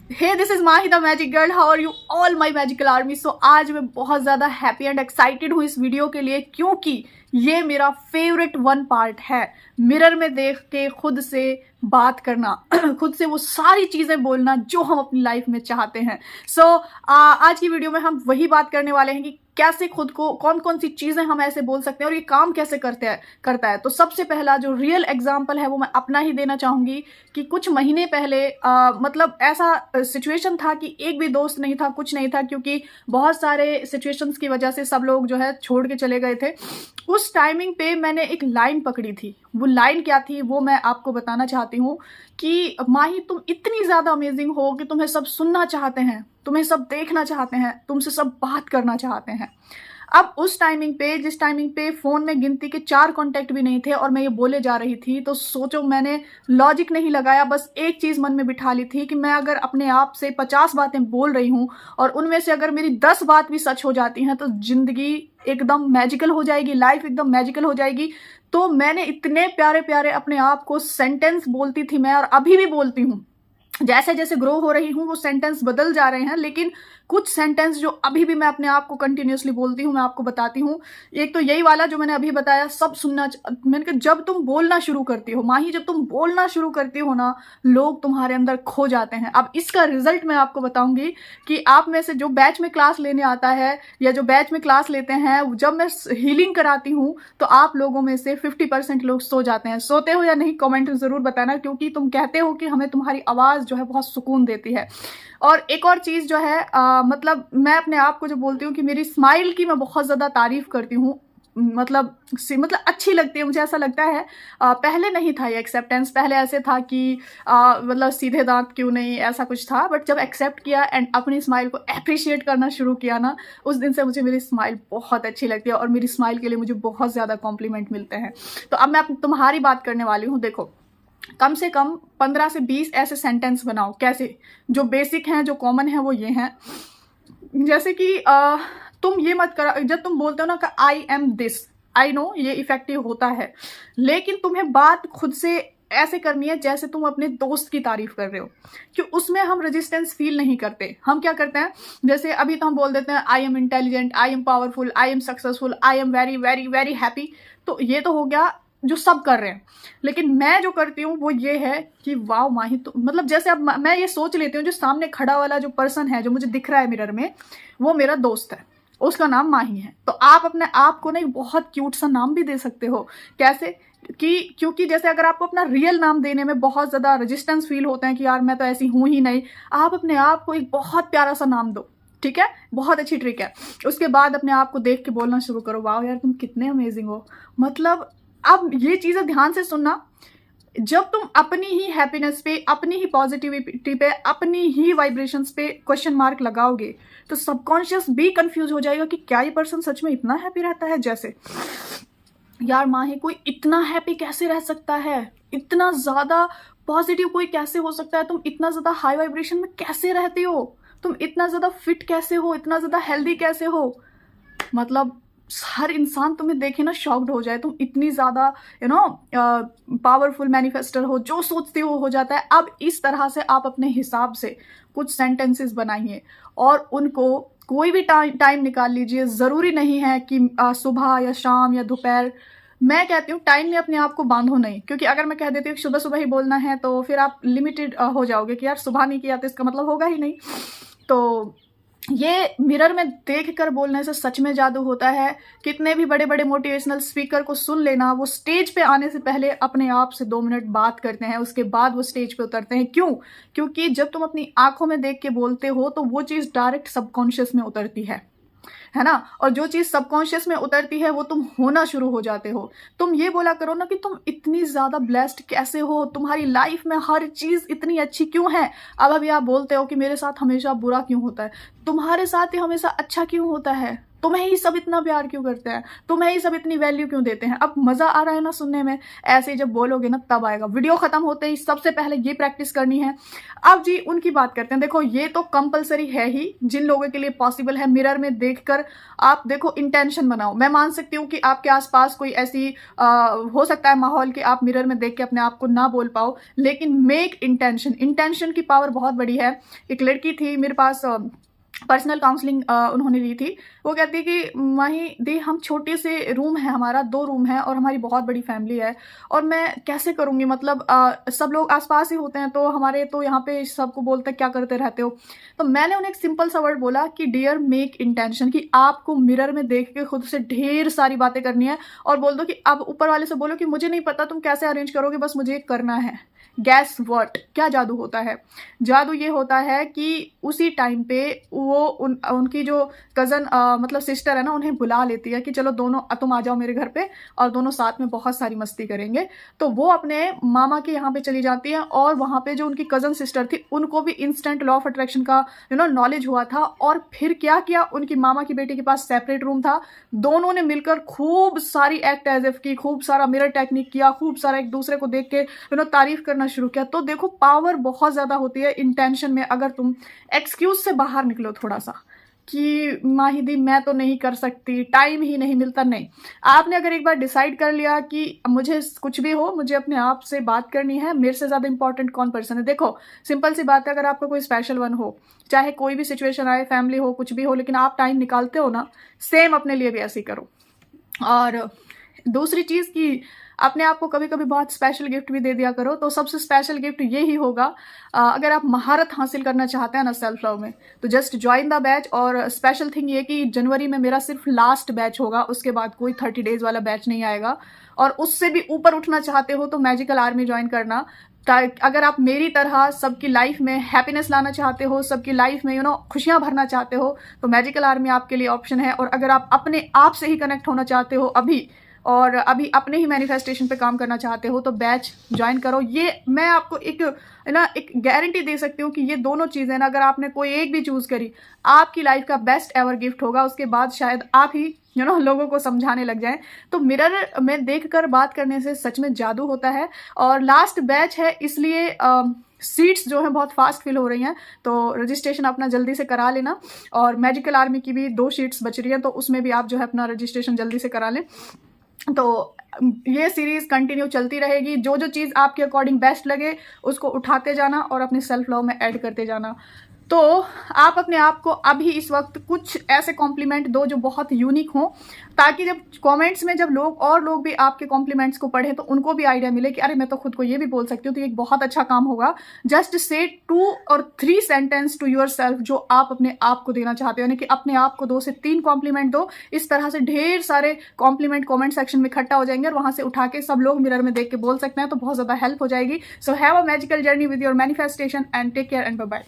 Hey this is Mahi the magic girl, how are you all my magical army. So आज मैं बहुत ज़्यादा happy and excited हूँ इस वीडियो के लिए, क्योंकि ये मेरा फेवरेट वन पार्ट है। मिरर में देख के खुद से बात करना खुद से वो सारी चीज़ें बोलना जो हम अपनी लाइफ में चाहते हैं। आज की वीडियो में हम वही बात करने वाले हैं कि कैसे खुद को, कौन कौन सी चीज़ें हम ऐसे बोल सकते हैं और ये काम कैसे करता है। तो सबसे पहला जो रियल एग्जाम्पल है वो मैं अपना ही देना चाहूँगी कि कुछ महीने पहले मतलब ऐसा सिचुएशन था कि एक भी दोस्त नहीं था, कुछ नहीं था, क्योंकि बहुत सारे सिचुएशंस की वजह से सब लोग जो है छोड़ के चले गए थे। उस टाइमिंग पे मैंने एक लाइन पकड़ी थी। वो लाइन क्या थी वो मैं आपको बताना चाहती हूँ कि माही, तुम इतनी ज़्यादा अमेजिंग हो कि तुम्हें सब सुनना चाहते हैं, तुम्हें सब देखना चाहते हैं, तुमसे सब बात करना चाहते हैं। अब उस टाइमिंग पे, जिस टाइमिंग पे फ़ोन में गिनती के 4 कॉन्टैक्ट भी नहीं थे और मैं ये बोले जा रही थी, तो सोचो, मैंने लॉजिक नहीं लगाया, बस एक चीज़ मन में बिठा ली थी कि मैं अगर अपने आप से 50 बातें बोल रही हूँ और उनमें से अगर मेरी 10 बात भी सच हो जाती हैं तो ज़िंदगी एकदम मैजिकल हो जाएगी, लाइफ एकदम मैजिकल हो जाएगी। तो मैंने इतने प्यारे प्यारे अपने आप को सेंटेंस बोलती थी मैं, और अभी भी बोलती हूँ। जैसे जैसे ग्रो हो रही हूँ वो सेंटेंस बदल जा रहे हैं, लेकिन कुछ सेंटेंस जो अभी भी मैं अपने आप को कंटिन्यूअसली बोलती हूँ, मैं आपको बताती हूँ। एक तो यही वाला जो मैंने अभी बताया, सब सुनना। मैंने कहा जब तुम बोलना शुरू करती हो माही, जब तुम बोलना शुरू करती हो ना, लोग तुम्हारे अंदर खो जाते हैं। अब इसका रिजल्ट मैं आपको बताऊंगी कि आप में से जो बैच में क्लास लेने आता है या जो बैच में क्लास लेते हैं, जब मैं हीलिंग कराती हूँ तो आप लोगों में से 50% लोग सो जाते हैं। सोते हो या नहीं कमेंट में ज़रूर बताना, क्योंकि तुम कहते हो कि हमें तुम्हारी आवाज़ जो है बहुत सुकून देती है। और एक और चीज़ जो है, मतलब मैं अपने आप को जो बोलती हूँ कि मेरी स्माइल की मैं बहुत ज़्यादा तारीफ़ करती हूँ। मतलब अच्छी लगती है, मुझे ऐसा लगता है। पहले नहीं था ये एक्सेप्टेंस, पहले ऐसे था कि मतलब सीधे दांत क्यों नहीं, ऐसा कुछ था। बट जब एक्सेप्ट किया एंड अपनी स्माइल को अप्रिशिएट करना शुरू किया ना, उस दिन से मुझे मेरी स्माइल बहुत अच्छी लगती है और मेरी स्माइल के लिए मुझे बहुत ज़्यादा कॉम्प्लीमेंट मिलते हैं। तो अब मैं तुम्हारी बात करने वाली हूँ। देखो, कम से कम 15 से 20 ऐसे सेंटेंस बनाओ। कैसे? जो बेसिक हैं, जो कॉमन है, वो ये हैं। जैसे कि तुम ये मत करो, जब तुम बोलते हो ना कि I am this, I know ये इफेक्टिव होता है, लेकिन तुम्हें बात खुद से ऐसे करनी है जैसे तुम अपने दोस्त की तारीफ कर रहे हो, कि उसमें हम रेजिस्टेंस फील नहीं करते। हम क्या करते हैं, जैसे अभी तो हम बोल देते हैं I am intelligent, I am powerful, I am successful, I am very very very happy. तो ये तो हो गया जो सब कर रहे हैं, लेकिन मैं जो करती हूँ वो ये है कि वाह माही, तो मतलब जैसे अब मैं ये सोच लेती हूँ जो सामने खड़ा वाला जो पर्सन है, जो मुझे दिख रहा है मिरर में, वो मेरा दोस्त है, उसका नाम माही है। तो आप अपने आप को ना एक बहुत क्यूट सा नाम भी दे सकते हो। कैसे? क्योंकि जैसे अगर आपको अपना रियल नाम देने में बहुत ज़्यादा रेजिस्टेंस फील होता है कि यार मैं तो ऐसी हूँ ही नहीं, आप अपने आप को एक बहुत प्यारा सा नाम दो। ठीक है, बहुत अच्छी ट्रिक है। उसके बाद अपने आप को देख के बोलना शुरू करो, वाह यार तुम कितने अमेजिंग हो। मतलब अब ये चीज़ें ध्यान से सुनना, जब तुम अपनी ही हैप्पीनेस पे, अपनी ही पॉजिटिविटी पे, अपनी ही वाइब्रेशंस पे क्वेश्चन मार्क लगाओगे, तो सबकॉन्शियस भी कंफ्यूज हो जाएगा कि क्या ये पर्सन सच में इतना हैप्पी रहता है। जैसे यार माही, कोई इतना हैप्पी कैसे रह सकता है, इतना ज़्यादा पॉजिटिव कोई कैसे हो सकता है, तुम इतना ज़्यादा हाई वाइब्रेशन में कैसे रहते हो, तुम इतना ज़्यादा फिट कैसे हो, इतना ज़्यादा हेल्दी कैसे हो। मतलब हर इंसान तुम्हें देखे ना शॉक्ड हो जाए, तुम इतनी ज़्यादा पावरफुल मैनिफेस्टर हो, जो सोचते हो जाता है। अब इस तरह से आप अपने हिसाब से कुछ सेंटेंसेस बनाइए और उनको कोई भी टाइम निकाल लीजिए। ज़रूरी नहीं है कि सुबह या शाम या दोपहर। मैं कहती हूँ टाइम में अपने आप को बांधो नहीं, क्योंकि अगर मैं कह देती हूँ कि सुबह सुबह ही बोलना है तो फिर आप लिमिटेड हो जाओगे कि यार सुबह नहीं किया तो इसका मतलब होगा ही नहीं। तो ये मिरर में देख कर बोलने से सच में जादू होता है। कितने भी बड़े बड़े मोटिवेशनल स्पीकर को सुन लेना, वो स्टेज पे आने से पहले अपने आप से 2 मिनट बात करते हैं, उसके बाद वो स्टेज पे उतरते हैं। क्यों? क्योंकि जब तुम अपनी आंखों में देख के बोलते हो तो वो चीज़ डायरेक्ट सबकॉन्शियस में उतरती है ना। और जो चीज़ सबकॉन्शियस में उतरती है वो तुम होना शुरू हो जाते हो। तुम ये बोला करो ना कि तुम इतनी ज़्यादा ब्लेस्ड कैसे हो, तुम्हारी लाइफ में हर चीज़ इतनी अच्छी क्यों है। अब अभी आप बोलते हो कि मेरे साथ हमेशा बुरा क्यों होता है, तुम्हारे साथ ही हमेशा अच्छा क्यों होता है। तुम्हें ही सब इतना प्यार क्यों करते हैं, तुम्हें ही सब इतनी वैल्यू क्यों देते हैं। अब मजा आ रहा है ना सुनने में, ऐसे ही जब बोलोगे ना तब आएगा। वीडियो खत्म होते ही सबसे पहले ये प्रैक्टिस करनी है। अब जी उनकी बात करते हैं। देखो ये तो कंपलसरी है ही, जिन लोगों के लिए पॉसिबल है मिरर में देखकर आप देखो इंटेंशन बनाओ। मैं मान सकती हूँ कि आपके आसपास कोई ऐसी हो सकता है माहौल कि आप मिरर में देख के अपने आप को ना बोल पाओ, लेकिन मेक इंटेंशन। इंटेंशन की पावर बहुत बड़ी है। एक लड़की थी मेरे पास, पर्सनल काउंसलिंग उन्होंने ली थी। वो कहती है कि माही दी हम छोटे से रूम है, हमारा 2 रूम है और हमारी बहुत बड़ी फैमिली है, और मैं कैसे करूँगी, मतलब सब लोग आसपास ही होते हैं तो हमारे तो यहाँ पे सबको बोलते हैं क्या करते रहते हो। तो मैंने उन्हें एक सिंपल सा वर्ड बोला कि डियर मेक इंटेंशन, कि आपको मिरर में देख के खुद से ढेर सारी बातें करनी है और बोल दो कि अब ऊपर वाले से बोलो कि मुझे नहीं पता तुम कैसे अरेंज करोगे, बस मुझे करना है। गैस व्हाट, क्या जादू होता है? जादू ये होता है कि उसी टाइम पे वो उनकी जो कज़न मतलब सिस्टर है ना, उन्हें बुला लेती है कि चलो दोनों तुम आ जाओ मेरे घर पे और दोनों साथ में बहुत सारी मस्ती करेंगे। तो वो अपने मामा के यहाँ पे चली जाती है और वहाँ पे जो उनकी कज़न सिस्टर थी उनको भी इंस्टेंट लॉ ऑफ अट्रैक्शन का नॉलेज हुआ था। और फिर क्या किया, उनकी मामा की बेटी के पास सेपरेट रूम था, दोनों ने मिलकर खूब सारी एक्ट एज इफ की, खूब सारा मिरर टेक्निक किया, खूब सारा एक दूसरे को देख के तारीफ करना शुरू किया। तो देखो पावर बहुत ज्यादा होती है इंटेंशन में। अगर तुम एक्सक्यूज से बाहर निकलो थोड़ा सा कि माहिदी मैं तो नहीं कर सकती, टाइम ही नहीं मिलता, नहीं, आपने अगर एक बार डिसाइड कर लिया कि मुझे कुछ भी हो मुझे अपने आप से बात करनी है, मेरे से ज्यादा इंपॉर्टेंट कौन पर्सन है। देखो सिंपल सी बात है, अगर आपका कोई स्पेशल वन हो, चाहे कोई भी सिचुएशन आए, फैमिली हो, कुछ भी हो, लेकिन आप टाइम निकालते हो ना, सेम अपने लिए भी ऐसे ही करो। और दूसरी चीज की अपने आप को कभी कभी बहुत स्पेशल गिफ्ट भी दे दिया करो। तो सबसे स्पेशल गिफ्ट ये ही होगा, अगर आप महारत हासिल करना चाहते हैं ना सेल्फ लव में, तो जस्ट ज्वाइन द बैच। और स्पेशल थिंग ये कि जनवरी में मेरा सिर्फ लास्ट बैच होगा, उसके बाद कोई 30 डेज वाला बैच नहीं आएगा। और उससे भी ऊपर उठना चाहते हो तो मैजिकल आर्मी ज्वाइन करना। अगर आप मेरी तरह सबकी लाइफ में हैप्पीनेस लाना चाहते हो, सबकी लाइफ में खुशियां भरना चाहते हो, तो मैजिकल आर्मी आपके लिए ऑप्शन है। और अगर आप अपने आप से ही कनेक्ट होना चाहते हो अभी, और अभी अपने ही मैनिफेस्टेशन पे काम करना चाहते हो, तो बैच ज्वाइन करो। ये मैं आपको एक गारंटी दे सकती हूँ कि ये दोनों चीजें ना, अगर आपने कोई एक भी चूज करी, आपकी लाइफ का बेस्ट एवर गिफ्ट होगा। उसके बाद शायद आप ही लोगों को समझाने लग जाएं। तो मिरर में देखकर बात करने से सच में जादू होता है। और लास्ट बैच है, इसलिए सीट्स जो है बहुत फास्ट फिल हो रही हैं, तो रजिस्ट्रेशन अपना जल्दी से करा लेना। और मैजिकल आर्मी की भी 2 सीट्स बच रही हैं, तो उसमें भी आप जो है अपना रजिस्ट्रेशन जल्दी से करा लें। तो ये सीरीज कंटिन्यू चलती रहेगी। जो जो चीज़ आपके अकॉर्डिंग बेस्ट लगे उसको उठाते जाना और अपने सेल्फ लव में ऐड करते जाना। तो आप अपने आप को अभी इस वक्त कुछ ऐसे कॉम्प्लीमेंट दो जो बहुत यूनिक हो, ताकि जब कमेंट्स में जब लोग भी आपके कॉम्प्लीमेंट्स को पढ़ें तो उनको भी आइडिया मिले कि अरे मैं तो खुद को ये भी बोल सकती हूँ, तो ये एक बहुत अच्छा काम होगा। जस्ट से 2 और 3 सेंटेंस टू योर सेल्फ जो आप अपने आप को देना चाहते हो, यानी कि अपने आप को 2 से 3 कॉम्प्लीमेंट दो। इस तरह से ढेर सारे कॉम्प्लीमेंट कॉमेंट सेक्शन में इकट्ठा हो जाएंगे और वहां से उठा के सब लोग मिरर में देख के बोल सकते हैं, तो बहुत ज्यादा हेल्प हो जाएगी। So have a magical journey with your manifestation and take care and bye bye.